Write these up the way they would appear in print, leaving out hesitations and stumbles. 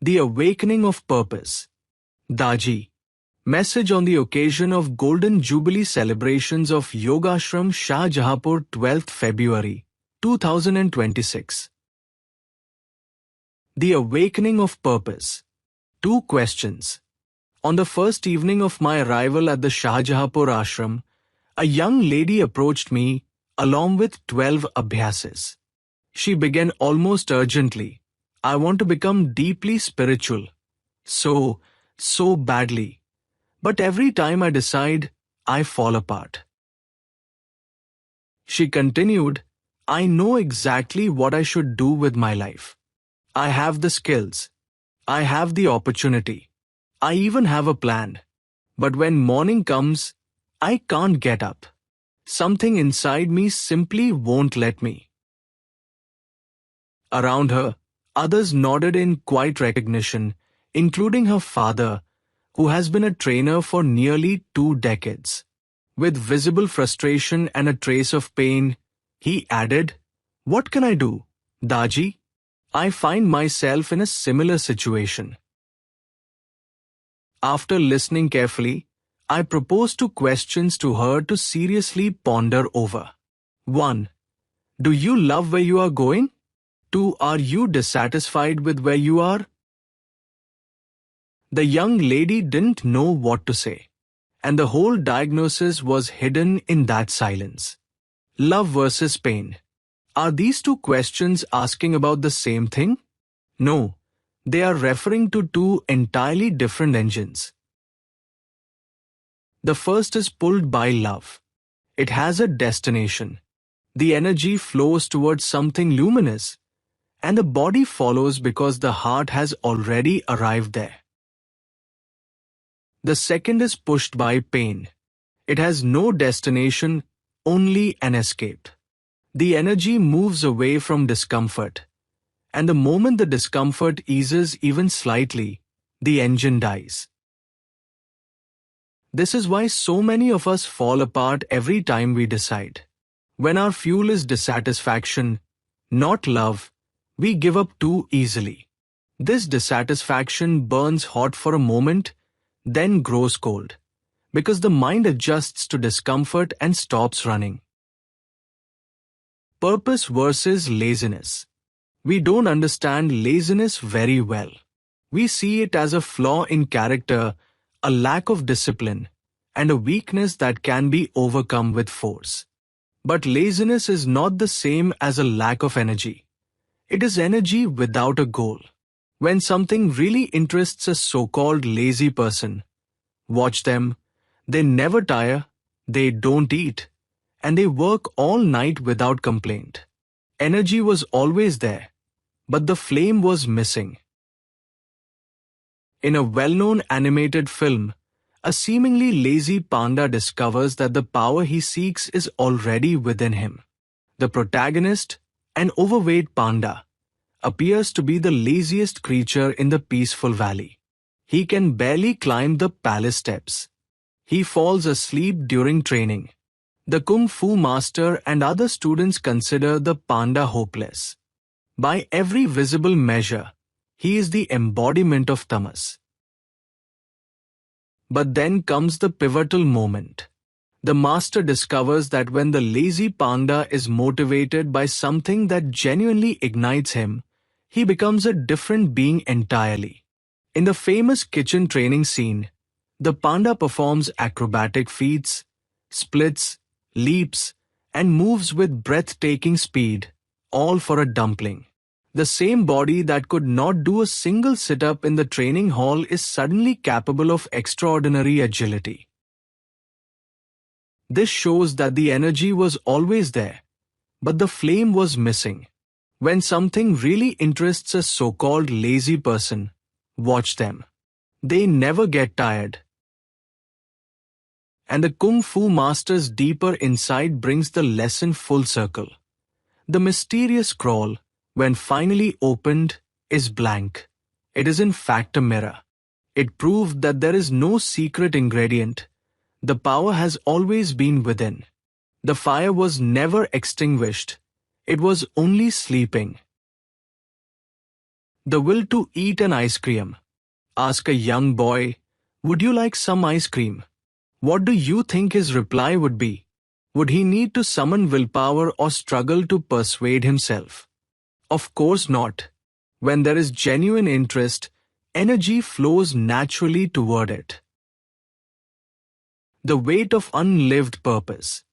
The Awakening of Purpose. DAAJI. Message on the occasion of Golden Jubilee celebrations of YOGASHRAM SHAHJAHANPUR 12th February 2026. The Awakening of Purpose. 2 questions. On the first evening of my arrival at the Shahjahanpur ashram, a young lady approached me along with 12 abhyases. She began almost urgently, "I want to become deeply spiritual. So badly. But every time I decide, I fall apart." She continued, "I know exactly what I should do with my life. I have the skills. I have the opportunity. I even have a plan. But when morning comes, I can't get up. Something inside me simply won't let me." Around her, others nodded in quiet recognition, including her father, who has been a trainer for nearly 2 decades. With visible frustration and a trace of pain, he added, "What can I do, DAAJI? I find myself in a similar situation." After listening carefully, I proposed 2 questions to her to seriously ponder over. 1. Do you love where you are going? 2. Are you dissatisfied with where you are? The young lady didn't know what to say, and the whole diagnosis was hidden in that silence. Love versus pain. Are these 2 questions asking about the same thing? No, they are referring to 2 entirely different engines. The first is pulled by love. It has a destination. The energy flows towards something luminous, and the body follows because the heart has already arrived there. The second is pushed by pain. It has no destination, only an escape. The energy moves away from discomfort, and the moment the discomfort eases even slightly, the engine dies. This is why so many of us fall apart every time we decide. When our fuel is dissatisfaction, not love, we give up too easily. This dissatisfaction burns hot for a moment, then grows cold, because the mind adjusts to discomfort and stops running. Purpose versus laziness. We don't understand laziness very well. We see it as a flaw in character, a lack of discipline, and a weakness that can be overcome with force. But laziness is not the same as a lack of energy. It is energy without a goal. When something really interests a so-called lazy person, watch them. They never tire, they don't eat, and they work all night without complaint. Energy was always there, but the flame was missing. In a well-known animated film, a seemingly lazy panda discovers that the power he seeks is already within him. The protagonist, an overweight panda, appears to be the laziest creature in the peaceful valley. He can barely climb the palace steps. He falls asleep during training. The Kung Fu master and other students consider the panda hopeless. By every visible measure, he is the embodiment of tamas. But then comes the pivotal moment. The master discovers that when the lazy panda is motivated by something that genuinely ignites him, he becomes a different being entirely. In the famous kitchen training scene, the panda performs acrobatic feats, splits, leaps, and moves with breathtaking speed, all for a dumpling. The same body that could not do a single sit-up in the training hall is suddenly capable of extraordinary agility. This shows that the energy was always there, but the flame was missing. When something really interests a so-called lazy person, watch them. They never get tired. And the Kung Fu master's deeper insight brings the lesson full circle. The mysterious scroll, when finally opened, is blank. It is in fact a mirror. It proved that there is no secret ingredient. The power has always been within. The fire was never extinguished. It was only sleeping. The will to eat an ice cream. Ask a young boy, "Would you like some ice cream?" What do you think his reply would be? Would he need to summon willpower or struggle to persuade himself? Of course not. When there is genuine interest, energy flows naturally toward it. The weight of unlived purpose.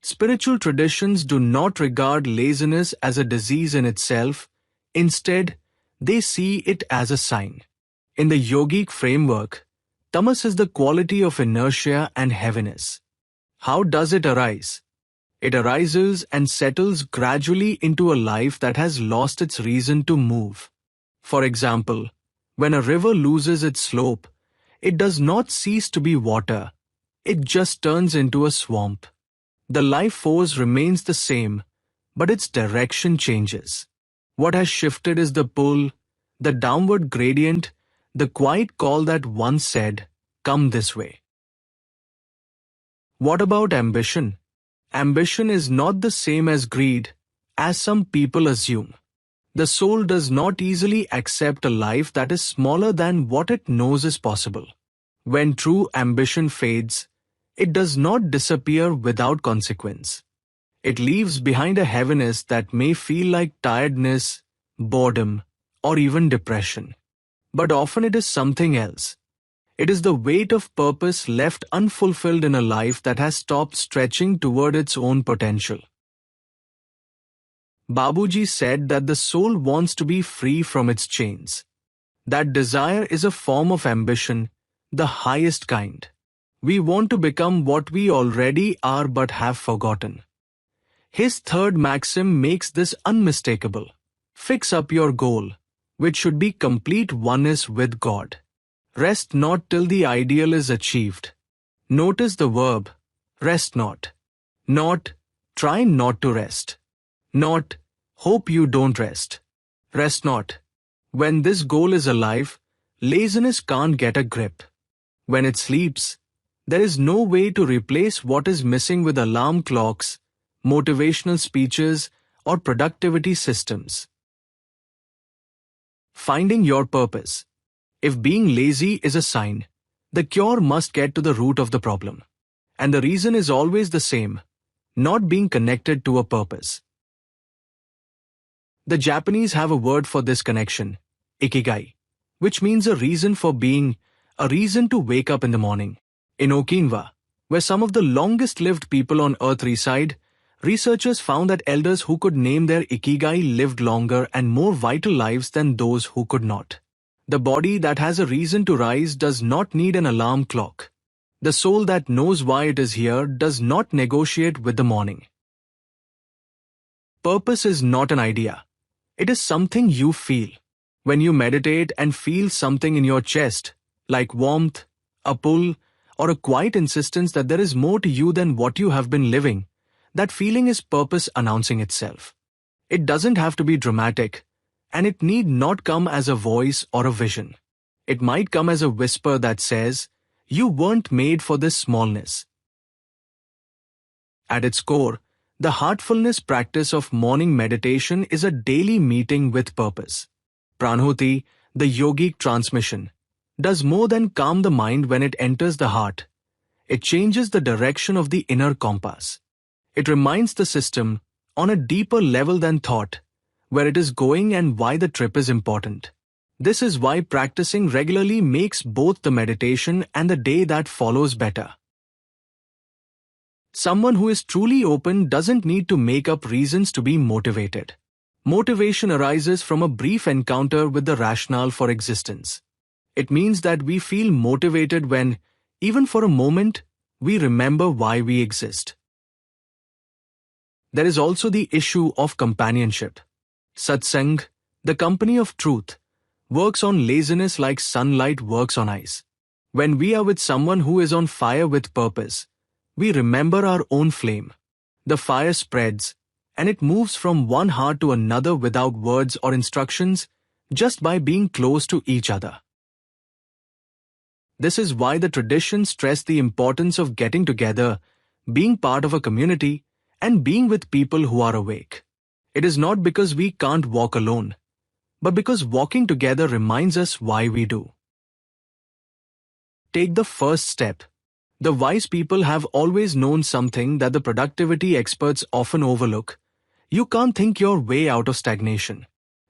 Spiritual traditions do not regard laziness as a disease in itself. Instead, they see it as a sign. In the yogic framework, tamas is the quality of inertia and heaviness. How does it arise? It arises and settles gradually into a life that has lost its reason to move. For example, when a river loses its slope, it does not cease to be water. It just turns into a swamp. The life force remains the same, but its direction changes. What has shifted is the pull, the downward gradient, the quiet call that once said, "Come this way." What about ambition? Ambition is not the same as greed, as some people assume. The soul does not easily accept a life that is smaller than what it knows is possible. When true ambition fades, it does not disappear without consequence. It leaves behind a heaviness that may feel like tiredness, boredom, or even depression. But often it is something else. It is the weight of purpose left unfulfilled in a life that has stopped stretching toward its own potential. Babuji said that the soul wants to be free from its chains. That desire is a form of ambition, the highest kind. We want to become what we already are but have forgotten. His third maxim makes this unmistakable. Fix up your goal, which should be complete oneness with God. Rest not till the ideal is achieved. Notice the verb, rest not. Not, try not to rest. Not, hope you don't rest. Rest not. When this goal is alive, laziness can't get a grip. When it sleeps, there is no way to replace what is missing with alarm clocks, motivational speeches, or productivity systems. Finding your purpose. If being lazy is a sign, the cure must get to the root of the problem. And the reason is always the same, not being connected to a purpose. The Japanese have a word for this connection, ikigai, which means a reason for being, a reason to wake up in the morning. In Okinawa, where some of the longest-lived people on Earth reside, researchers found that elders who could name their ikigai lived longer and more vital lives than those who could not. The body that has a reason to rise does not need an alarm clock. The soul that knows why it is here does not negotiate with the morning. Purpose is not an idea. It is something you feel. When you meditate and feel something in your chest, like warmth, a pull, or a quiet insistence that there is more to you than what you have been living, that feeling is purpose announcing itself. It doesn't have to be dramatic, and it need not come as a voice or a vision. It might come as a whisper that says, "You weren't made for this smallness." At its core, the heartfulness practice of morning meditation is a daily meeting with purpose. Pranhuti, the yogic transmission, does more than calm the mind when it enters the heart. It changes the direction of the inner compass. It reminds the system, on a deeper level than thought, where it is going and why the trip is important. This is why practicing regularly makes both the meditation and the day that follows better. Someone who is truly open doesn't need to make up reasons to be motivated. Motivation arises from a brief encounter with the rationale for existence. It means that we feel motivated when, even for a moment, we remember why we exist. There is also the issue of companionship. Satsang, the company of truth, works on laziness like sunlight works on ice. When we are with someone who is on fire with purpose, we remember our own flame. The fire spreads, and it moves from one heart to another without words or instructions, just by being close to each other. This is why the traditions stress the importance of getting together, being part of a community, and being with people who are awake. It is not because we can't walk alone, but because walking together reminds us why we do. Take the first step. The wise people have always known something that the productivity experts often overlook. You can't think your way out of stagnation.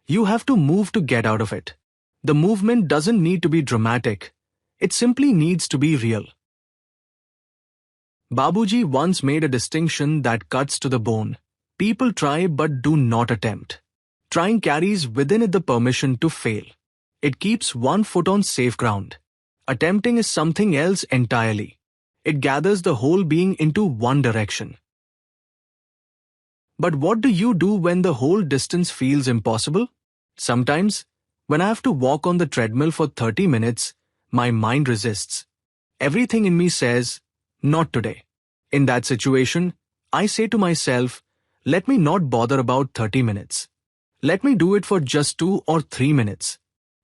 You have to move to get out of it. The movement doesn't need to be dramatic. It simply needs to be real. Babuji once made a distinction that cuts to the bone. People try but do not attempt. Trying carries within it the permission to fail. It keeps one foot on safe ground. Attempting is something else entirely. It gathers the whole being into one direction. But what do you do when the whole distance feels impossible? Sometimes, when I have to walk on the treadmill for 30 minutes, my mind resists. Everything in me says, not today. In that situation, I say to myself, let me not bother about 30 minutes. Let me do it for just 2 or 3 minutes.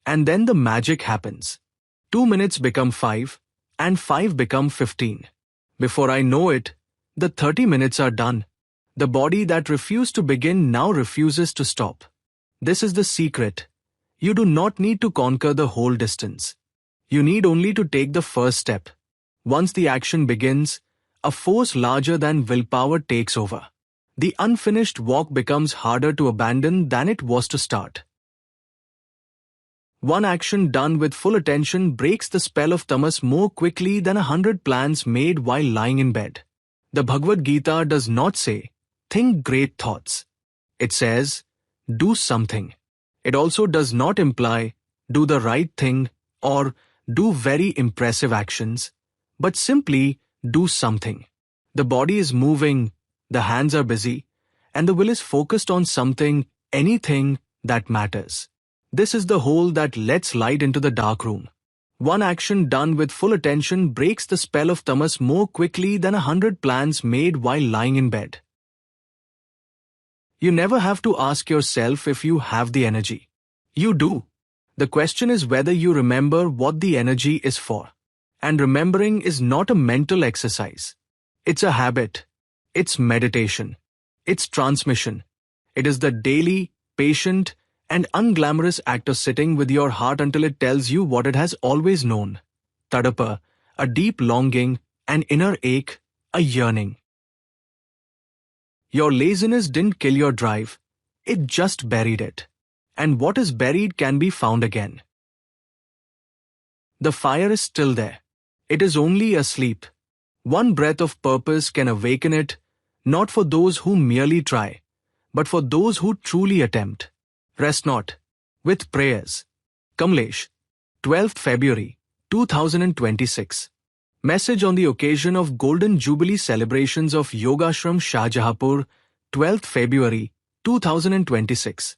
And then the magic happens. 2 minutes become 5, and 5 become 15. Before I know it, the 30 minutes are done. The body that refused to begin now refuses to stop. This is the secret. You do not need to conquer the whole distance. You need only to take the first step. Once the action begins, a force larger than willpower takes over. The unfinished walk becomes harder to abandon than it was to start. One action done with full attention breaks the spell of tamas more quickly than 100 plans made while lying in bed. The Bhagavad Gita does not say, think great thoughts. It says, do something. It also does not imply, do the right thing or do very impressive actions, but simply do something. The body is moving, the hands are busy, and the will is focused on something, anything that matters. This is the hole that lets light into the dark room. One action done with full attention breaks the spell of tamas more quickly than 100 plans made while lying in bed. You never have to ask yourself if you have the energy. You do. The question is whether you remember what the energy is for. And remembering is not a mental exercise. It's a habit. It's meditation. It's transmission. It is the daily, patient, and unglamorous act of sitting with your heart until it tells you what it has always known. Tadapa, a deep longing, an inner ache, a yearning. Your laziness didn't kill your drive. It just buried it. And what is buried can be found again. The fire is still there. It is only asleep. One breath of purpose can awaken it, not for those who merely try, but for those who truly attempt. Rest not. With prayers. Kamlesh, 12th February, 2026. Message on the occasion of Golden Jubilee celebrations of YOGASHRAM SHAHJAHANPUR, 12th February, 2026.